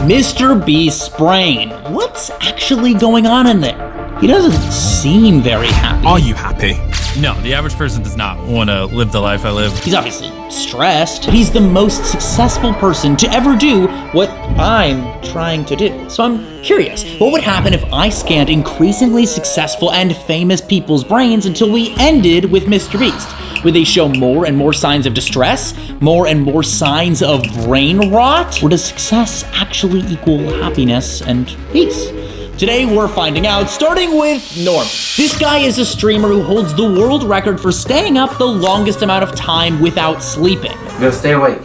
MrBeast's brain. What's actually going on in there? He doesn't seem very happy. Are you happy? No, the average person does not want to live the life I live. He's obviously stressed. He's the most successful person to ever do what I'm trying to do. So I'm curious, what would happen if I scanned increasingly successful and famous people's brains until we ended with MrBeast? Would they show more and more signs of distress? More and more signs of brain rot? Or does success actually equal happiness and peace? Today we're finding out, starting with Norm. This guy is a streamer who holds the world record for staying up the longest amount of time without sleeping. Go stay awake.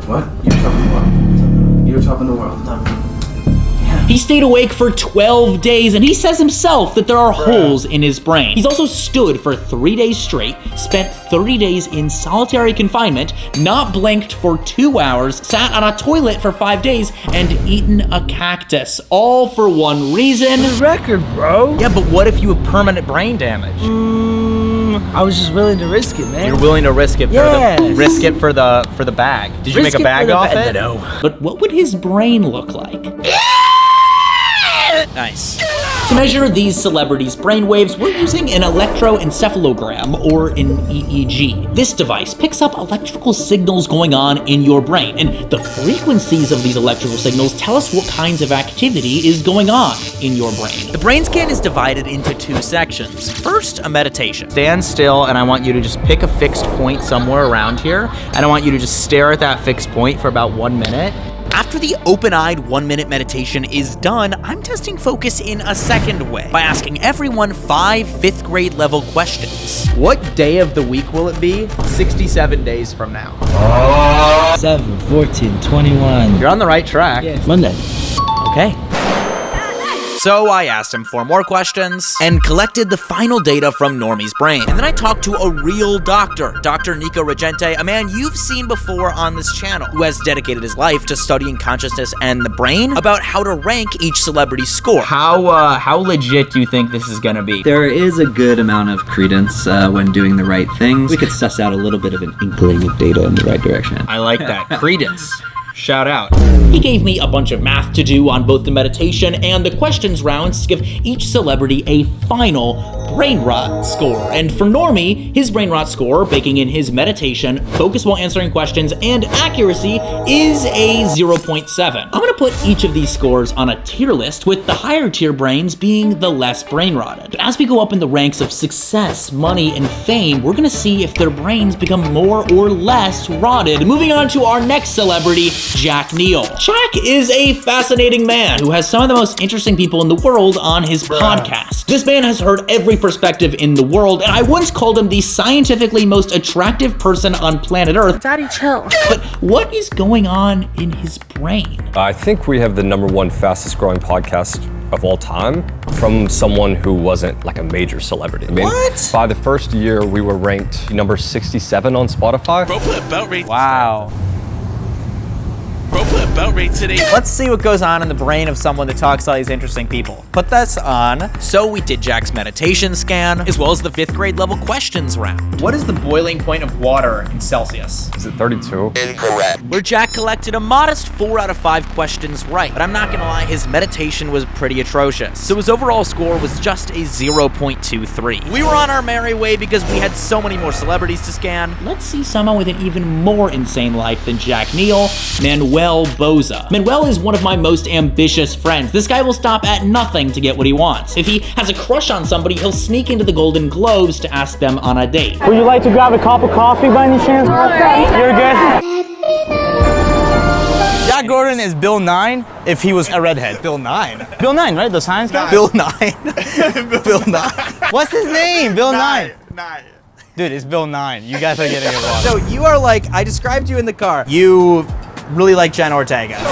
What? You're talking the world. You're talking the world. He stayed awake for 12 days, and he says himself that there are holes in his brain. He's also stood for 3 days straight, spent 30 days in solitary confinement, not blinked for 2 hours, sat on a toilet for 5 days, and eaten a cactus. All for one reason. Record, bro. Yeah, but what if you have permanent brain damage? I was just willing to risk it, man. You're willing to risk it for the bag. Did you Risk make a it bag for the off bag. it? No. But what would his brain look like? Nice. To measure these celebrities' brainwaves, we're using an electroencephalogram, or an EEG. This device picks up electrical signals going on in your brain, and the frequencies of these electrical signals tell us what kinds of activity is going on in your brain. The brain scan is divided into 2 sections. First, a meditation. Stand still, and I want you to just pick a fixed point somewhere around here, and I want you to just stare at that fixed point for about 1 minute. After the open-eyed 1-minute meditation is done, I'm testing focus in a second way by asking everyone 5 5th grade level questions. What day of the week will it be 67 days from now? 7, 14, 21. You're on the right track. Yeah, Monday. Okay. So I asked him 4 more questions and collected the final data from Normie's brain. And then I talked to a real doctor, Dr. Nico Regente, a man you've seen before on this channel, who has dedicated his life to studying consciousness and the brain, about how to rank each celebrity's score. How legit do you think this is gonna be? There is a good amount of credence when doing the right things. We could suss out a little bit of an inkling of data in the right direction. I like that. Credence. Shout out. He gave me a bunch of math to do on both the meditation and the questions rounds to give each celebrity a final brain rot score. And for Normie, his brain rot score, baking in his meditation, focus while answering questions, and accuracy, is a 0.7. I'm gonna put each of these scores on a tier list, with the higher tier brains being the less brain rotted. But as we go up in the ranks of success, money, and fame, we're gonna see if their brains become more or less rotted. Moving on to our next celebrity, Jack Neal. Jack is a fascinating man who has some of the most interesting people in the world on his podcast. This man has heard every perspective in the world, and I once called him the scientifically most attractive person on planet Earth. Daddy, chill. But what is going on in his brain? I think we have the #1 fastest growing podcast of all time from someone who wasn't like a major celebrity. I mean, What? by the first year, we were ranked number 67 on Spotify. Bro, put a belt rate. Wow. Bro, put a belt rate today. Let's see what goes on in the brain of someone that talks to all these interesting people. Put this on. So we did Jack's meditation scan, as well as the 5th grade level questions round. What is the boiling point of water in Celsius? Is it 32? Where Jack collected a modest 4 out of 5 questions right. But I'm not gonna lie, his meditation was pretty atrocious. So his overall score was just a 0.23. We were on our merry way because we had so many more celebrities to scan. Let's see someone with an even more insane life than Jack Neal, Manuel Boza. Manuel is one of my most ambitious friends. This guy will stop at nothing to get what he wants. If he has a crush on somebody, he'll sneak into the Golden Globes to ask them on a date. Would you like to grab a cup of coffee by any chance? You're good? Jack Gordon is Bill 9 if he was a redhead. Bill 9. Bill 9, right? The science guy? Bill 9. Bill 9. What's his name? Bill 9. Dude, it's Bill 9. You guys are getting it wrong. So you are like, I described you in the car. You really like Jen Ortega. Okay,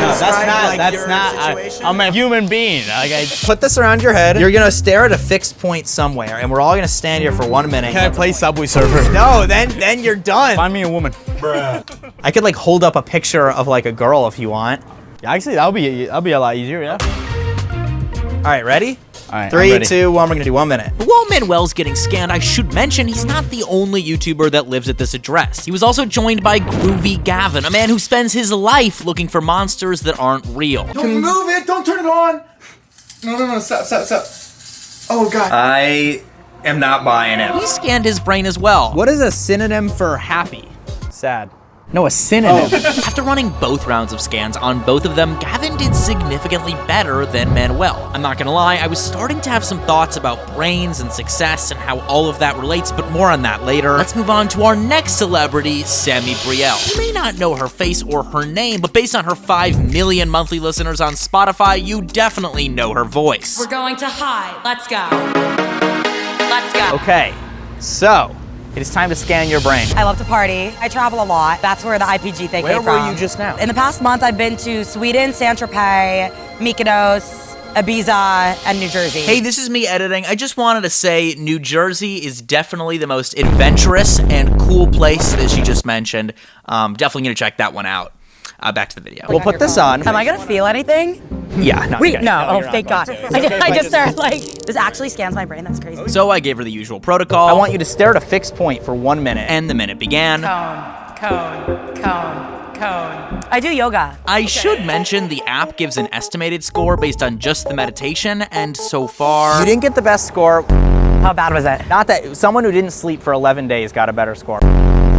no, that's not. I'm a human being. Like, Put this around your head. You're gonna stare at a fixed point somewhere, and we're all gonna stand here for 1 minute. can I play Subway Surfer? No, then you're done. Find me a woman. I could like hold up a picture of like a girl if you want. Yeah, actually, that'll be a lot easier, yeah. All right, ready? All right, 3, 2, 1, we're gonna do 1 minute. While Manuel's getting scanned, I should mention he's not the only YouTuber that lives at this address. He was also joined by Groovy Gavin, a man who spends his life looking for monsters that aren't real. Don't move it! Don't turn it on! No, stop. Oh, God. I am not buying it. He scanned his brain as well. What is a synonym for happy? Sad. No, a synonym. After running both rounds of scans on both of them, Gavin did significantly better than Manuel. I'm not gonna lie, I was starting to have some thoughts about brains and success and how all of that relates, but more on that later. Let's move on to our next celebrity, Sammy Brielle. You may not know her face or her name, but based on her 5 million monthly listeners on Spotify, you definitely know her voice. We're going to high. Let's go. Let's go. Okay, so it is time to scan your brain. I love to party. I travel a lot. That's where the IPG thing came from. Where were you just now? In the past month, I've been to Sweden, Saint-Tropez, Mykonos, Ibiza, and New Jersey. Hey, this is me editing. I just wanted to say New Jersey is definitely the most adventurous and cool place that she just mentioned. Definitely gonna check that one out. Back to the video. We'll put this on. Am I gonna feel anything? Yeah, no. Wait, okay. no. Oh, you're not thank going God. to. I just started like, this actually scans my brain. That's crazy. So I gave her the usual protocol. I want you to stare at a fixed point for 1 minute. And the minute began. Cone. I do yoga. I should mention the app gives an estimated score based on just the meditation, and so far... You didn't get the best score. How bad was it? Not that someone who didn't sleep for 11 days got a better score.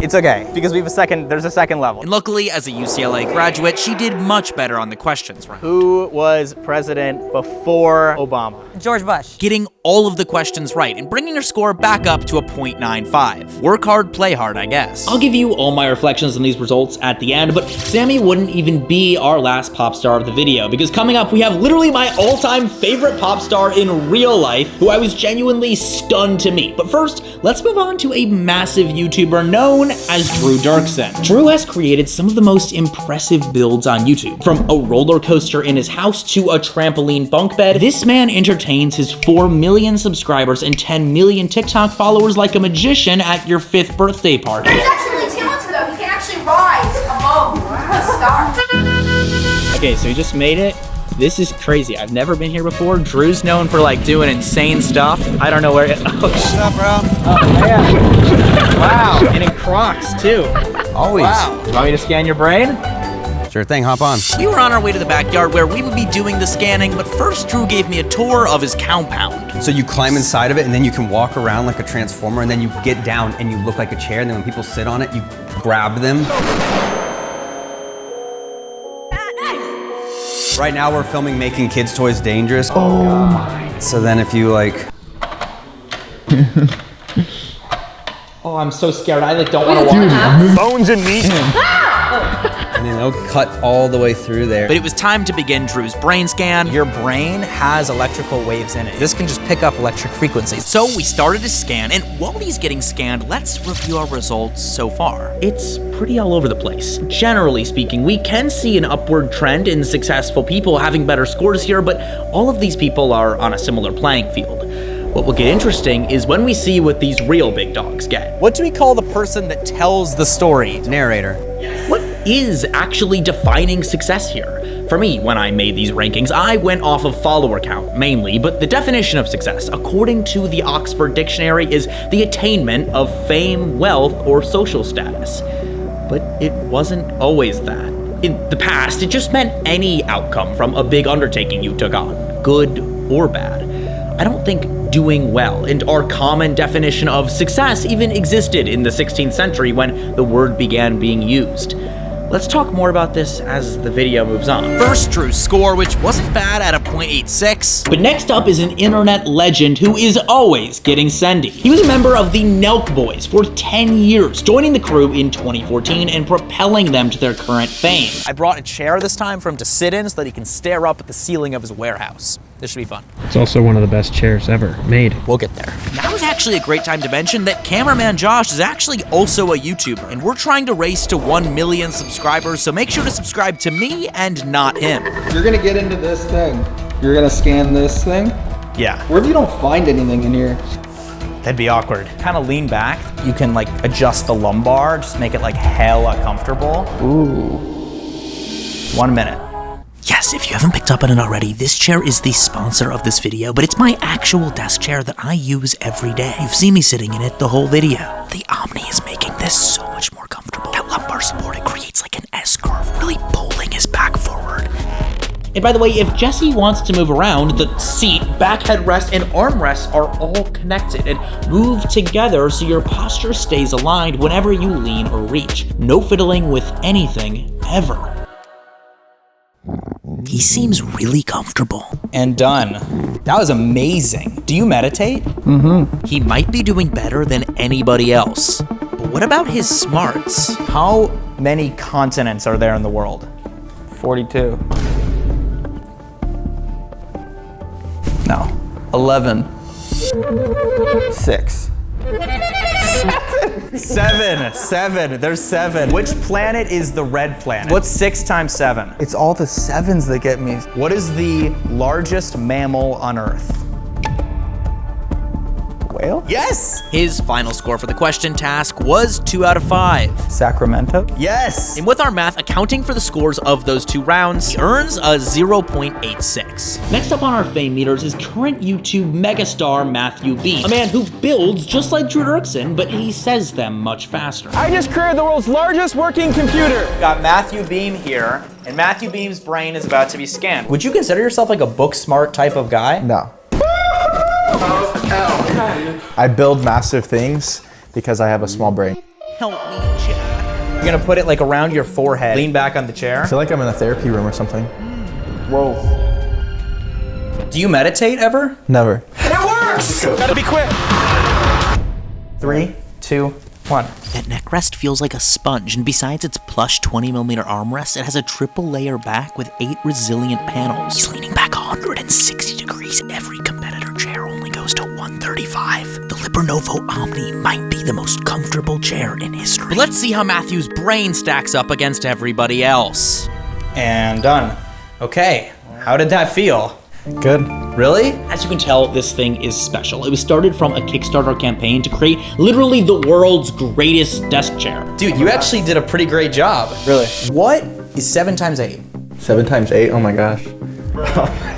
It's okay, because there's a second level. And luckily, as a UCLA graduate, she did much better on the questions round. Who was president before Obama? George Bush. Getting all of the questions right and bringing her score back up to a .95. Work hard, play hard, I guess. I'll give you all my reflections on these results at the end, but Sammy wouldn't even be our last pop star of the video, because coming up, we have literally my all-time favorite pop star in real life, who I was genuinely stunned to meet. But first, let's move on to a massive YouTuber known as Drew Dirksen. Drew has created some of the most impressive builds on YouTube. From a roller coaster in his house to a trampoline bunk bed, this man entertains his 4 million subscribers and 10 million TikTok followers like a magician at your 5th birthday party. He's actually really talented though. He can actually rise above the stars. Okay, so he just made it. This is crazy. I've never been here before. Drew's known for like doing insane stuff. I don't know where it, what's up, bro? Oh, man. Wow, and in Crocs too. Always. Wow. You want me to scan your brain? Sure thing, hop on. We were on our way to the backyard where we would be doing the scanning, but first Drew gave me a tour of his compound. So you climb inside of it and then you can walk around like a transformer and then you get down and you look like a chair and then when people sit on it, you grab them. Right now we're filming Making Kids Toys Dangerous. Oh my. So then if you like... Oh, I'm so scared. I like don't want to watch. Bones and meat. And then they'll cut all the way through there. But it was time to begin Drew's brain scan. Your brain has electrical waves in it. This can just pick up electric frequencies. So we started to scan, and while he's getting scanned, let's review our results so far. It's pretty all over the place. Generally speaking, we can see an upward trend in successful people having better scores here, but all of these people are on a similar playing field. What will get interesting is when we see what these real big dogs get. What do we call the person that tells the story? Narrator. What is actually defining success here? For me, when I made these rankings, I went off of follower count mainly, but the definition of success, according to the Oxford Dictionary, is the attainment of fame, wealth, or social status. But it wasn't always that. In the past, it just meant any outcome from a big undertaking you took on, good or bad. I don't think doing well and our common definition of success even existed in the 16th century when the word began being used. Let's talk more about this as the video moves on. First, Drew's score, which wasn't bad at a .86. But next up is an internet legend who is always getting sendy. He was a member of the Nelk Boys for 10 years, joining the crew in 2014 and propelling them to their current fame. I brought a chair this time for him to sit in so that he can stare up at the ceiling of his warehouse. This should be fun. It's also one of the best chairs ever made. We'll get there. Now is actually a great time to mention that cameraman Josh is actually also a YouTuber, and we're trying to race to 1 million subscribers, so make sure to subscribe to me and not him. You're gonna get into this thing. You're gonna scan this thing? Yeah. What if you don't find anything in here? That'd be awkward. Kind of lean back. You can like adjust the lumbar, just make it like hella comfortable. Ooh. 1 minute. Yes! Yes, if you haven't picked up on it already, this chair is the sponsor of this video, but it's my actual desk chair that I use every day. You've seen me sitting in it the whole video. The Omni is making this so much more comfortable. That lumbar support, it creates like an S-curve, really pulling his back forward. And by the way, if Jesse wants to move around, the seat, back headrest, and armrest are all connected and move together so your posture stays aligned whenever you lean or reach. No fiddling with anything, ever. He seems really comfortable. And done. That was amazing. Do you meditate? Mm-hmm. He might be doing better than anybody else. But what about his smarts? How many continents are there in the world? 42. No. 11. 6. 7. There's 7. Which planet is the red planet? What's 6 times 7? It's all the 7s that get me. What is the largest mammal on Earth? Whale? Yes! His final score for the question task was 2 out of 5. Sacramento? Yes! And with our math accounting for the scores of those 2 rounds, he earns a 0.86. Next up on our fame meters is current YouTube megastar MrBeast, a man who builds just like Drew Dirksen, but he says them much faster. I just created the world's largest working computer. Got Matthew Beam here, and Matthew Beam's brain is about to be scanned. Would you consider yourself like a book smart type of guy? No. I build massive things because I have a small brain. Help me, Jack. You're gonna put it like around your forehead, lean back on the chair. I feel like I'm in a therapy room or something. Whoa. Do you meditate ever? Never. It works! Gotta be quick. 3, 2, 1. That neck rest feels like a sponge, and besides its plush 20mm armrest, it has a triple layer back with 8 resilient panels. He's leaning back 160 degrees. Every competitor chair only goes to 135. The LiberNovo Omni might be the most comfortable chair in history. But let's see how Matthew's brain stacks up against everybody else. And done. Okay, how did that feel? Good. Really? As you can tell, this thing is special. It was started from a Kickstarter campaign to create literally the world's greatest desk chair. Dude, you actually did a pretty great job. Really? What is 7 times 8? 7 times 8? Oh my gosh.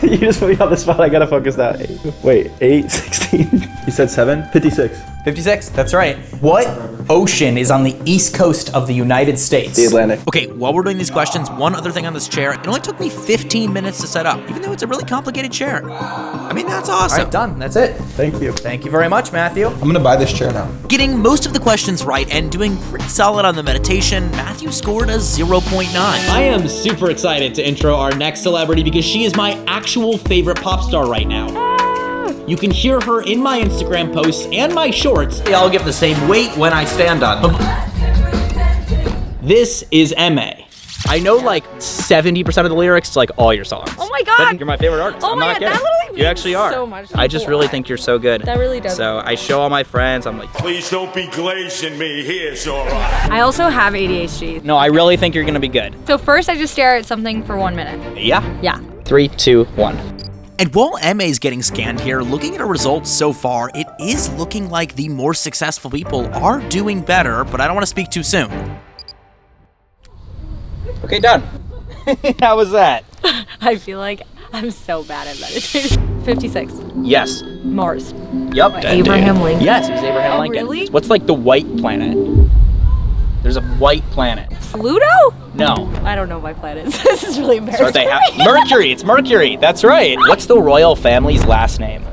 You just put me on the spot. I gotta focus that. Wait, 8, 16. You said 7? 56. 56, that's right. What ocean is on the east coast of the United States? The Atlantic. Okay, while we're doing these questions, one other thing on this chair. It only took me 15 minutes to set up, even though it's a really complicated chair. I mean, that's awesome. All right, done. That's it. Thank you. Thank you very much, Matthew. I'm gonna buy this chair now. Getting most of the questions right and doing pretty solid on the meditation, Matthew scored a 0.9. I am super excited to intro our next celebrity because she is my actual favorite pop star right now. You can hear her in my Instagram posts and my shorts. They all give the same weight when I stand on them. This is M.A. I know like 70% of the lyrics to like all your songs. Oh my God. But you're my favorite artist. Oh I'm my not God, kidding. that literally You actually are. so much. I just really think you're so good. That really does. So I show all my friends, I'm like, Please don't be glazing me. Here's all right. I also have ADHD. no, I really think you're gonna be good. So first I just stare at something for 1 minute. Yeah? Yeah. 3, 2, 1. And while MA's getting scanned here, looking at her results so far, it is looking like the more successful people are doing better, but I don't want to speak too soon. Okay, done. How was that? I feel like I'm so bad at meditating. 56. Yes. Mars. Yep. Abraham Lincoln. Yes, it was Abraham Oh, Lincoln. really? What's like the white planet? There's a white planet. Pluto? No. I don't know my planets. This is really embarrassing. So they have Mercury. It's Mercury. That's right. What's the royal family's last name?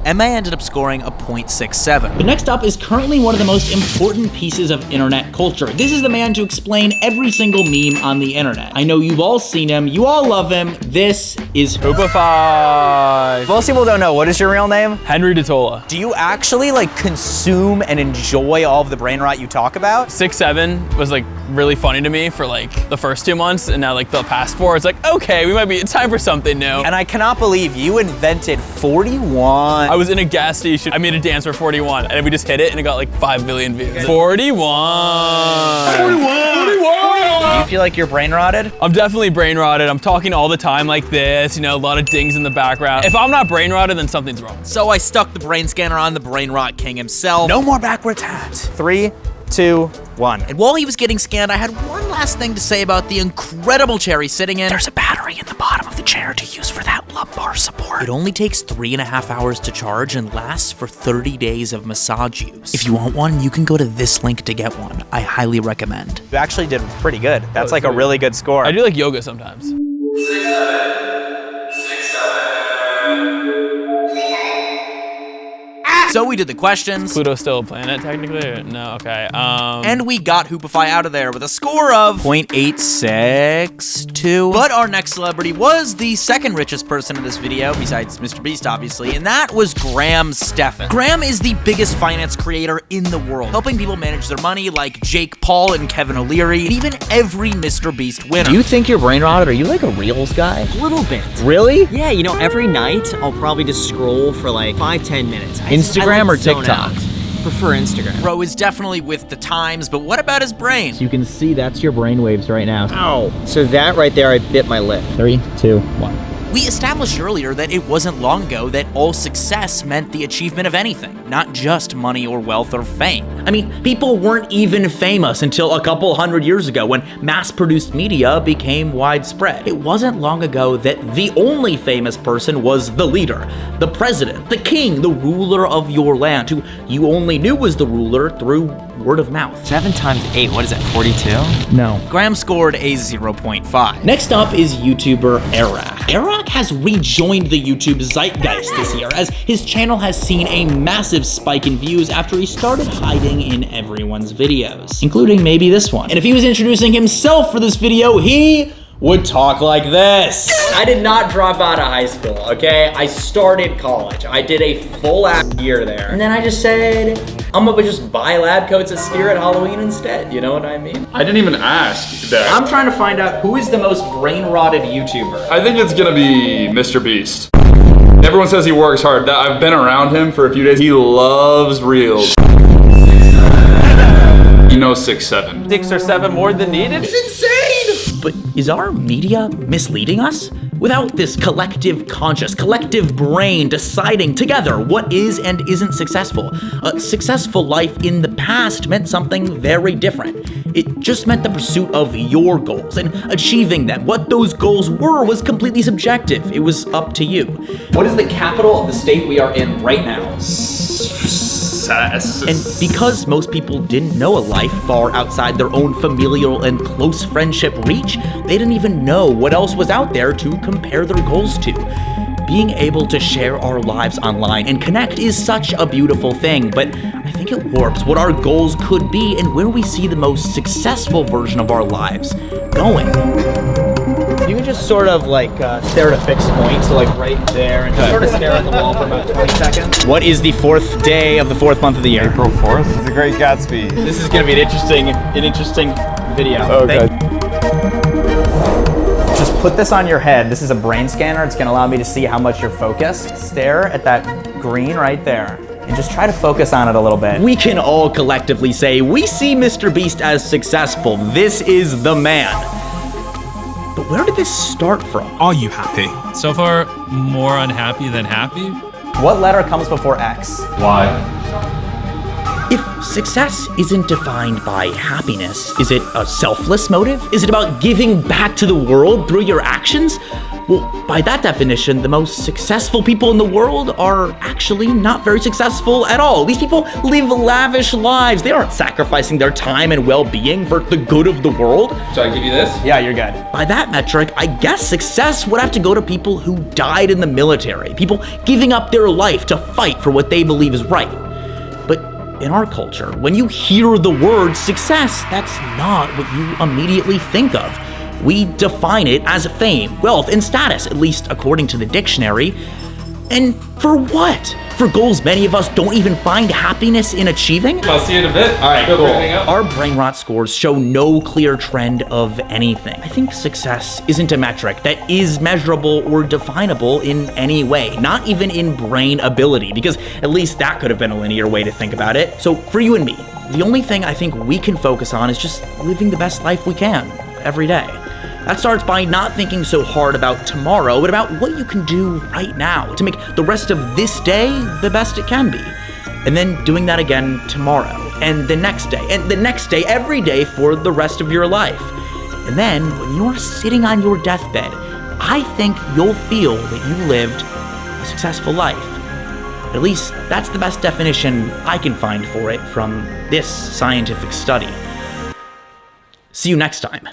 MA ended up scoring a 0.67. But next up is currently one of the most important pieces of internet culture. This is the man to explain every single meme on the internet. I know you've all seen him, you all love him. This is Hoopify. Most people don't know. What is your real name? Henry DeTola. Do you actually like consume and enjoy all of the brain rot you talk about? 6'7" was like really funny to me for like the first 2 months, and now like the past 4, it's like, okay, it's time for something new. And I cannot believe you invented 41. I was in a gas station. I made a dance for 41, and we just hit it, and it got like 5 million views. 41. 41. Do you feel like you're brain rotted? I'm definitely brain rotted. I'm talking all the time like this, a lot of dings in the background. If I'm not brain rotted, then something's wrong. So I stuck the brain scanner on the brain rot king himself. No more backwards hats. 3, 2, 1. And while he was getting scanned, I had one last thing to say about the incredible chair he's sitting in. There's a battery in the bottom of the chair to use for that lumbar support. It only takes 3.5 hours to charge and lasts for 30 days of massage use. If you want one, you can go to this link to get one. I highly recommend. You actually did pretty good. That's like a really good score. I do like yoga sometimes. 6, 7. So we did the questions. Pluto's still a planet, technically? Or no, okay. And we got Hoopify out of there with a score of 0.862. But our next celebrity was the second richest person in this video, besides MrBeast, obviously, and that was Graham Stephan. Graham is the biggest finance creator in the world, helping people manage their money like Jake Paul and Kevin O'Leary, and even every MrBeast winner. Do you think you're brain rotted? Are you like a Reels guy? A little bit. Really? Yeah, you know, every night I'll probably just scroll for like 5-10 minutes. Instagram or TikTok? Prefer Instagram. Bro is definitely with the times, but what about his brain? So you can see that's your brain waves right now. Ow. So that right there, I bit my lip. 3, 2, 1. We established earlier that it wasn't long ago that all success meant the achievement of anything, not just money or wealth or fame. I mean, people weren't even famous until a couple hundred years ago when mass-produced media became widespread. It wasn't long ago that the only famous person was the leader, the president, the king, the ruler of your land, who you only knew was the ruler through word of mouth. 7 times 8, what is that, 42? No. Graham scored a 0.5. Next up is YouTuber Arak. Arak has rejoined the YouTube zeitgeist this year, as his channel has seen a massive spike in views after he started hiding in everyone's videos, including maybe this one. And if he was introducing himself for this video, he would talk like this. I did not drop out of high school, okay? I started college. I did a full-ass year there. And then I just said, I'm gonna just buy lab coats at Spirit Halloween instead, you know what I mean? I didn't even ask that. I'm trying to find out who is the most brain-rotted YouTuber. I think it's gonna be MrBeast. Everyone says he works hard. I've been around him for a few days. He loves reels. You know 6, 7. 6 or 7 more than needed? It's insane! But is our media misleading us? Without this collective conscious, collective brain deciding together what is and isn't successful, a successful life in the past meant something very different. It just meant the pursuit of your goals and achieving them. What those goals were was completely subjective. It was up to you. What is the capital of the state we are in right now? And because most people didn't know a life far outside their own familial and close friendship reach, they didn't even know what else was out there to compare their goals to. Being able to share our lives online and connect is such a beautiful thing, but I think it warps what our goals could be and where we see the most successful version of our lives going. You can just sort of like stare at a fixed point, so like right there, and just sort of stare at the wall for about 20 seconds. What is the 4th day of the 4th month of the year? April 4th? The Great Gatsby. This is gonna be an interesting video. Okay. Just put this on your head. This is a brain scanner. It's gonna allow me to see how much you're focused. Stare at that green right there, and just try to focus on it a little bit. We can all collectively say, we see MrBeast as successful. This is the man. But where did this start from? Are you happy? So far, more unhappy than happy. What letter comes before X? Y. If success isn't defined by happiness, is it a selfless motive? Is it about giving back to the world through your actions? Well, by that definition, the most successful people in the world are actually not very successful at all. These people live lavish lives. They aren't sacrificing their time and well-being for the good of the world. Should I give you this? Yeah, you're good. By that metric, I guess success would have to go to people who died in the military, people giving up their life to fight for what they believe is right. But in our culture, when you hear the word success, that's not what you immediately think of. We define it as fame, wealth, and status, at least according to the dictionary. And for what? For goals many of us don't even find happiness in achieving? I'll see you in a bit. All right, cool. Our brain rot scores show no clear trend of anything. I think success isn't a metric that is measurable or definable in any way, not even in brain ability, because at least that could have been a linear way to think about it. So for you and me, the only thing I think we can focus on is just living the best life we can every day. That starts by not thinking so hard about tomorrow, but about what you can do right now to make the rest of this day the best it can be. And then doing that again tomorrow, and the next day, every day for the rest of your life. And then, when you're sitting on your deathbed, I think you'll feel that you lived a successful life. At least, that's the best definition I can find for it from this scientific study. See you next time.